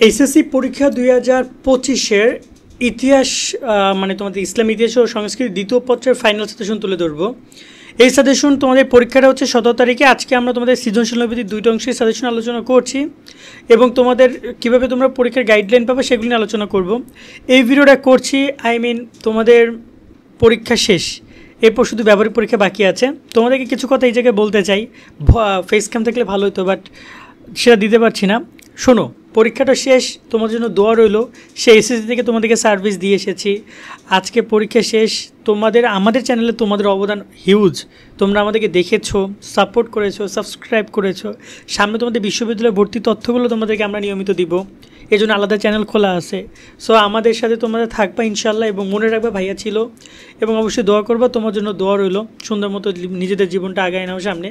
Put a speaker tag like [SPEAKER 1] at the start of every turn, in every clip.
[SPEAKER 1] HSC পরীক্ষা 2025-এর ইতিহাস মানে তোমাদের ইসলাম ইতিহাস ও সংস্কৃতি দ্বিতীয় পত্রের ফাইনাল সাজেশন তুলে ধরবো। এই সাজেশন তোমাদের পরীক্ষাটা হচ্ছে 17 তারিখে। আজকে আমরা তোমাদের সৃজনশীল নৈবেদিক দুইটা অংশের সাজেশন আলোচনা করছি এবং তোমাদের কিভাবে তোমরা পরীক্ষার গাইডলাইন পাবে সেগুলি নিয়ে আলোচনা করব। এই ভিডিওটা করছি তোমাদের পরীক্ষা শেষ, এরপর শুধু ব্যবহারিক পরীক্ষা বাকি আছে। তোমাদেরকে কিছু কথা এই জায়গায় বলতে চাই, ফেস ক্যাম থাকলে ভালো হতো, বাট সেটা দিতে পারছি না। শোনো, পরীক্ষাটা শেষ, তোমার জন্য দোয়া রইলো। সেই এসএসসি থেকে তোমাদেরকে সার্ভিস দিয়ে এসেছি, আজকে পরীক্ষা শেষ। আমাদের চ্যানেলে তোমাদের অবদান হিউজ। তোমরা আমাদেরকে দেখেছো, সাপোর্ট করেছো, সাবস্ক্রাইব করেছো। সামনে তোমাদের বিশ্ববিদ্যালয়ে ভর্তি তথ্যগুলো তোমাদেরকে আমরা নিয়মিত দিব, এই জন্য আলাদা চ্যানেল খোলা আছে। সো আমাদের সাথে তোমরা থাকবা ইনশাল্লাহ, এবং মনে রাখবা ভাইয়া ছিল, এবং অবশ্যই দোয়া করবা। তোমার জন্য দোয়া রইলো, সুন্দর মতো নিজেদের জীবনটা আগায় নাও সামনে।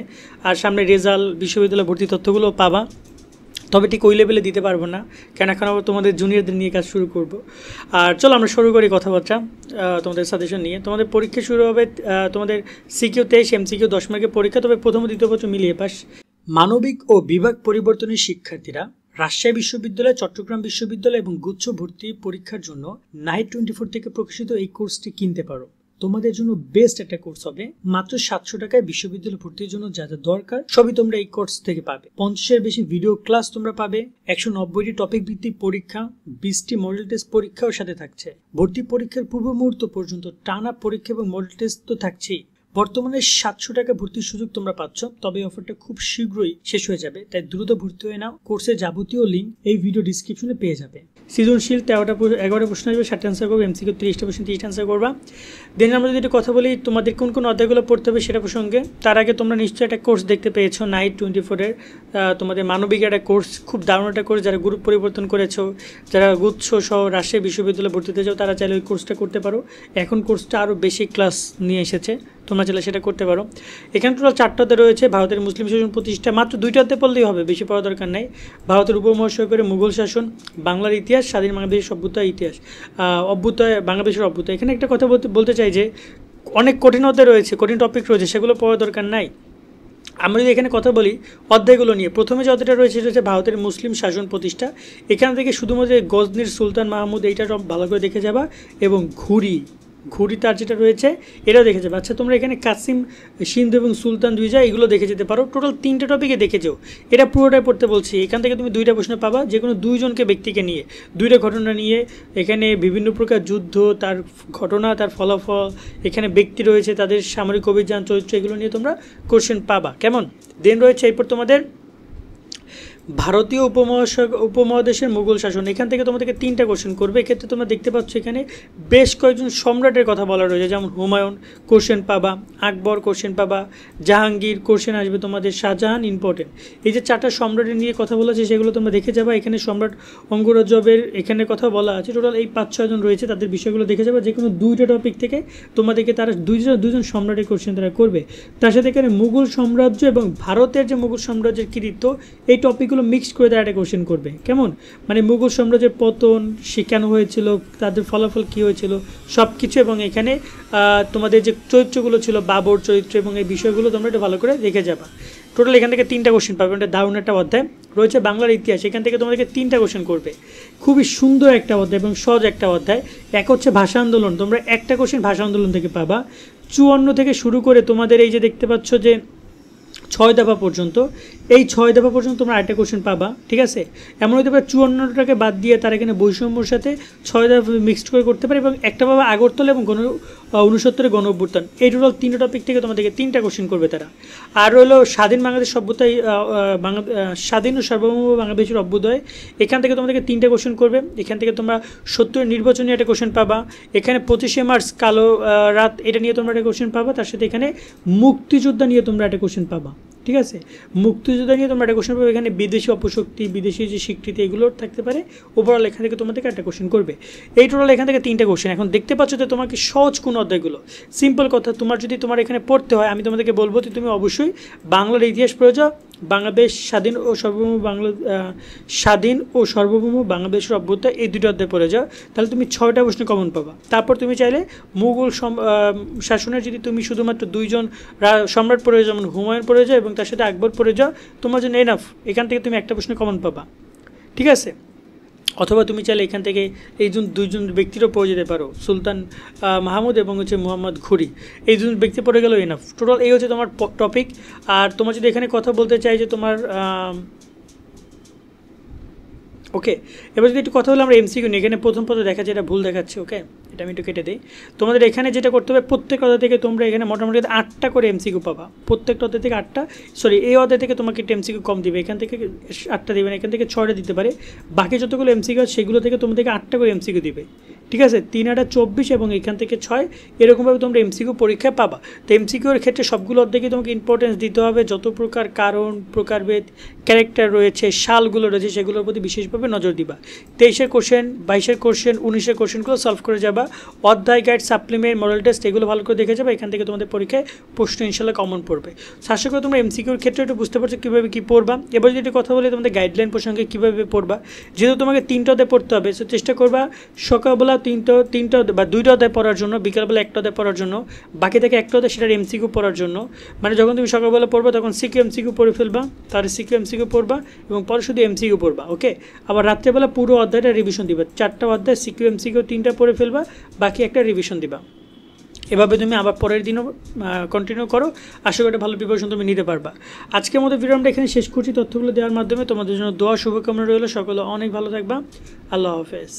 [SPEAKER 1] আর সামনে রেজাল্ট, বিশ্ববিদ্যালয় ভর্তি তথ্যগুলো পাবা, তবে ঠিক ওই লেভেলে দিতে পারবো না, কেন এখন আবার তোমাদের জুনিয়রদের নিয়ে কাজ শুরু করব। আর চলো আমরা শুরু করি কথাবার্তা তোমাদের সাজেশন নিয়ে। তোমাদের পরীক্ষা শুরু হবে তোমাদের সিকিউ 23, এমসিকিউ 10 মার্কের পরীক্ষা, তবে প্রথম ও দ্বিতীয় বছর মিলিয়ে পাস। মানবিক ও বিভাগ পরিবর্তনের শিক্ষার্থীরা রাজশাহী বিশ্ববিদ্যালয়, চট্টগ্রাম বিশ্ববিদ্যালয় এবং গুচ্ছ ভর্তি পরীক্ষার জন্য নাইট 24 থেকে প্রকাশিত এই কোর্সটি কিনতে পারো। তোমাদের জন্য বেস্ট একটা কোর্স হবে। মাত্র 700 টাকায় বিশ্ববিদ্যালয় ভর্তির জন্য যা যা দরকার সবই তোমরা এই কোর্স থেকে পাবে। 50-এর বেশি ভিডিও ক্লাস তোমরা পাবে, 190টি টপিক ভিত্তিক পরীক্ষা, 20টি মডেল টেস্ট পরীক্ষাও সাথে থাকছে। ভর্তি পরীক্ষার পূর্ব মুহূর্ত পর্যন্ত টানা পরীক্ষা এবং মডেল টেস্ট তো থাকছেই। বর্তমানে 700 টাকা ভর্তির সুযোগ তোমরা পাচ্ছ, তবে অফারটা খুব শীঘ্রই শেষ হয়ে যাবে, তাই দ্রুত ভর্তি হয়ে নাও। কোর্সের যাবতীয় লিঙ্ক এই ভিডিও ডিসক্রিপশনে পেয়ে যাবে। সৃজনশীল 11টা প্রশ্ন আসবে, 60টা আনসার করবে। এমসিকিউ 30টা প্রশ্ন, 30টা আনসার করবা। দেন আমরা যদি কথা বলি তোমাদের কোন কোন অধ্যায়গুলো পড়তে হবে সেটা প্রসঙ্গে, তার আগে তোমরা নিশ্চয়ই একটা কোর্স দেখতে পেয়েছো, নাইট 24-এর তোমাদের মানবিক একটা কোর্স, খুব দারুণ একটা কোর্স। যারা গ্রুপ পরিবর্তন করেছো, যারা গুচ্ছ সহ রাজশাহী বিশ্ববিদ্যালয়ে ভর্তিতে যাও, তারা চাইলে ওই কোর্সটা করতে পারো। এখন কোর্সটা আরও বেশি ক্লাস নিয়ে এসেছে, তোমরা চাইলে সেটা করতে পারো। এখানে টোটাল 4টা অধ্যায় রয়েছে। ভারতের মুসলিম শাসন প্রতিষ্ঠা, মাত্র 2টা অধ্যায় পড়লেই হবে, বেশি পড়ার দরকার নেই। ভারতের উপমহাসাগরে মুঘল শাসন, বাংলার ইতিহাস, স্বাধীন বাংলাদেশের সভ্যতা ইতিহাস, অভ্যুদয়, বাংলাদেশের অভ্যুদয়। এখানে একটা কথা বলতে চাই যে অনেক কঠিন অধ্যায় রয়েছে, কঠিন টপিক রয়েছে, সেগুলো পড়ার দরকার নাই। আমরা যদি এখানে কথা বলি অধ্যায়গুলো নিয়ে, প্রথমে যে অধ্যায়টা রয়েছে সেটা হচ্ছে ভারতের মুসলিম শাসন প্রতিষ্ঠা। এখান থেকে শুধুমাত্র গজনির সুলতান মাহমুদ এইটা ভালো করে দেখে যাবা, এবং ঘুড়ি তার যেটা রয়েছে এটাও দেখে যাবে। আচ্ছা, তোমরা এখানে কাসিম, সিন্ধু এবং সুলতান দুইজা এগুলো দেখে যেতে পারো। টোটাল 3টে টপিকে দেখে যাও, এটা পুরোটাই পড়তে বলছি। এখান থেকে তুমি 2টা প্রশ্ন পাবা, যে কোনো 2জনকে ব্যক্তিকে নিয়ে 2টা ঘটনা নিয়ে। এখানে বিভিন্ন প্রকার যুদ্ধ, তার ঘটনা, তার ফলাফল, এখানে ব্যক্তি রয়েছে, তাদের সামরিক অভিযান, চরিত্র, এগুলো নিয়ে তোমরা কোশ্চেন পাবা। কেমন? দেন রয়েছে এরপর তোমাদের ভারতীয় উপমহাদেশের মুঘল শাসন। এখান থেকে তোমাদেরকে 3টা কোশ্চেন করবে। এক্ষেত্রে তোমরা দেখতে পাচ্ছ এখানে বেশ কয়েকজন সম্রাটের কথা বলা রয়েছে, যেমন হুমায়ুন কোশ্চেন পাবা, আকবর কোশ্চেন পাবা, জাহাঙ্গীর কোশ্চেন আসবে তোমাদের, শাহজাহান ইম্পর্টেন্ট। এই যে 4টা সম্রাটের নিয়ে কথা বলা আছে সেগুলো তোমরা দেখে যাবা। এখানে সম্রাট অঙ্গরাজ্যের এখানে কথা বলা আছে। টোটাল এই 5-6 জন রয়েছে, তাদের বিষয়গুলো দেখে যাবা। যে কোনো 2টা টপিক থেকে তোমাদেরকে তারা দুজন সম্রাটের কোশ্চেন তারা করবে। তার সাথে এখানে মুঘল সাম্রাজ্য এবং ভারতের যে মুঘল সাম্রাজ্যের কৃতিত্ব, এই টপিকগুলো মিক্স করে তারা একটা কোশ্চেন করবে। কেমন? মানে মুঘল সাম্রাজ্যের পতন, সে কেন হয়েছিল, তাদের ফলাফল কী হয়েছিল, সব কিছু। এবং এখানে তোমাদের যে চরিত্রগুলো ছিল, বাবর চরিত্র, এবং এই বিষয়গুলো তোমরা একটু ভালো করে দেখে যাবা। টোটাল এখান থেকে 3টা কোশ্চেন পাবে। এটা দারুণ একটা অধ্যায় রয়েছে, বাংলার ইতিহাস। এখান থেকে তোমাদেরকে 3টা কোশ্চেন করবে। খুবই সুন্দর একটা অধ্যায় এবং সহজ একটা অধ্যায়। এক হচ্ছে ভাষা আন্দোলন, তোমরা একটা কোশ্চেন ভাষা আন্দোলন থেকে পাবা। 54 থেকে শুরু করে তোমাদের এই যে দেখতে পাচ্ছ যে 6 দফা পর্যন্ত, এই 6 দফা পর্যন্ত তোমরা আরেকটা কোশ্চেন পাবা। ঠিক আছে? এমন হতে পারে 54টাকে বাদ দিয়ে তারা এখানে বৈষম্যর সাথে 6 দফা মিক্সড করে করতে পারে, এবং একটা পাবা আগরতলা এবং 69 গণ অভ্যুত্থান। এই টোটাল 3টা টপিক থেকে তোমাদেরকে 3টা কোশ্চেন করবে তারা। আর হলো স্বাধীন বাংলাদেশ সভ্যতায় স্বাধীন ও সার্বভৌম বাংলাদেশের অভ্যুদয়। এখান থেকে তোমাদেরকে 3টা কোশ্চেন করবে। এখান থেকে তোমরা 70-এর নির্বাচনী একটা কোশ্চেন পাবা। এখানে 25শে মার্চ কালো রাত, এটা নিয়ে তোমরা একটা কোশ্চেন পাবা। তার সাথে এখানে মুক্তিযোদ্ধা নিয়ে তোমরা একটা কোশ্চেন পাবা। ঠিক আছে? মুক্তিযোদ্ধা নিয়ে তোমরা একটা কোশ্চেন পাবে। এখানে বিদেশি অপশক্তি, বিদেশি যে স্বীকৃতি, এগুলো থাকতে পারে। ওভারঅল এখান থেকে তোমাদেরকে একটা কোশ্চেন করবে। এই টোটাল এখান থেকে 3টা কোশ্চেন। এখন দেখতে পাচ্ছ যে তোমাকে সহজ কোন অধ্যায়গুলো। সিম্পল কথা, তোমার এখানে পড়তে হয়, আমি তোমাদেরকে বলবো যে তুমি অবশ্যই বাংলার ইতিহাস পড়ে যাও, বাংলাদেশ স্বাধীন ও সার্বভৌম বাংলাদেশের অভ্যুদয়, এই 2টা অধ্যায় পড়ে যাও, তাহলে তুমি 6টা প্রশ্ন কমন পাবা। তারপর তুমি চাইলে মুঘল শাসনের যদি তুমি শুধুমাত্র 2জন সম্রাট পড়ে যাও, যেমন হুমায়ুন পড়ে যাও এবং তার সাথে আকবর পড়ে যাও, তোমার জন্য এনাফ। এখান থেকে তুমি একটা প্রশ্ন কমন পাবা। ঠিক আছে? অথবা তুমি চাইলে এখান থেকে এই দুইজন ব্যক্তিরও পড়ে যেতে পারো, সুলতান মাহমুদ এবং হচ্ছে মোহাম্মদ ঘুরি, এই দুজন ব্যক্তি পড়ে গেলেও এনাফ। টোটাল এই হচ্ছে তোমার টপিক। আর তোমার যদি এখানে কথা বলতে চাই যে তোমার ওকে, এবার যদি একটু কথা বলে আমরা এমসিকিউ নিয়ে, এখানে প্রথম পদে দেখা যায় এটা ভুল দেখাচ্ছে। ওকে, এটা আমি একটু কেটে দিই। তোমাদের এখানে যেটা করতে হবে, প্রত্যেক অধ্যায় থেকে তোমরা এখানে মোটামুটি 8টা করে এমসিকিউ পাবা, প্রত্যেকটা অধ্যায় থেকে 8টা, সরি এই অধ্যায় থেকে তোমাকে একটু এমসিকিউ কম দিবে, এখান থেকে 8টা দিবে না, এখান থেকে 6টা দিতে পারে, বাকি যতগুলো এমসিকিউ আছে সেগুলো থেকে তোমাদেরকে 8টা করে এমসিকিউ দিবে, ঠিক আছে। 3 8 24 এবং এখান থেকে 6, এরকমভাবে তোমরা এমসিকিউ পরীক্ষায় পাবা। তো এমসিকিউর ক্ষেত্রে সবগুলো অধ্যায়কে তোমাকে ইম্পর্টেন্স দিতে হবে, যত প্রকার কারণ, প্রকারভেদ, ক্যারেক্টার রয়েছে, সালগুলো রয়েছে, সেগুলোর প্রতি বিশেষভাবে নজর দিবা। 23-এর কোশ্চেন, 22-এর কোশ্চেন, 19-এর কোশ্চেনগুলো সলভ করে যাবা। অধ্যায় গাইড, সাপ্লিমেন্ট, মডেল টেস্ট এগুলো ভালো করে দেখে যাবে, এখান থেকে তোমাদের পরীক্ষায় প্রশ্ন ইনশাল্লাহ কমন পড়বে। আশা করি তোমরা এমসিকিউর ক্ষেত্রে একটু বুঝতে পারছো কীভাবে কী পড়বা। এবার যদি কথা বলে তোমাদের গাইডলাইন প্রসঙ্গে কীভাবে পড়বা, যেহেতু তোমাকে 3টা অধ্যায় পড়তে হবে, সো চেষ্টা করবা সকালবেলা 3টা বা 2টা অধ্যায় পড়ার জন্য, বিকালবেলা 1টা অধ্যায় পড়ার জন্য, বাকি থেকে 1টা অধ্যায় সেটার এমসিকিউ পড়ার জন্য। মানে যখন তুমি সকালবেলা পড়বা তখন সিকিউ এমসিকিউ পড়ে ফেলবা, তাহলে সিকিউ এমসিকিউ পড়বা এবং পরে শুধু এমসিকিউ পড়বা। ওকে, আবার রাত্রেবেলা পুরো অধ্যায়টা রিভিশন দিবা, 4টা অধ্যায় সিকিউ এমসিকিউ 3টা পড়ে ফেলবা, বাকি একটা রিভিশন দিবা। এভাবে তুমি আবার পরের দিনও কন্টিনিউ করো, আশা করি ভালো প্রিপারেশন তুমি নিতে পারবা। আজকের মতো ভিডিও আমরা এখানে শেষ করছি তথ্যগুলো দেওয়ার মাধ্যমে। তোমাদের জন্য দোয়া শুভকামনা রইল, সকলে অনেক ভালো থাকবা। আল্লাহ হাফেজ।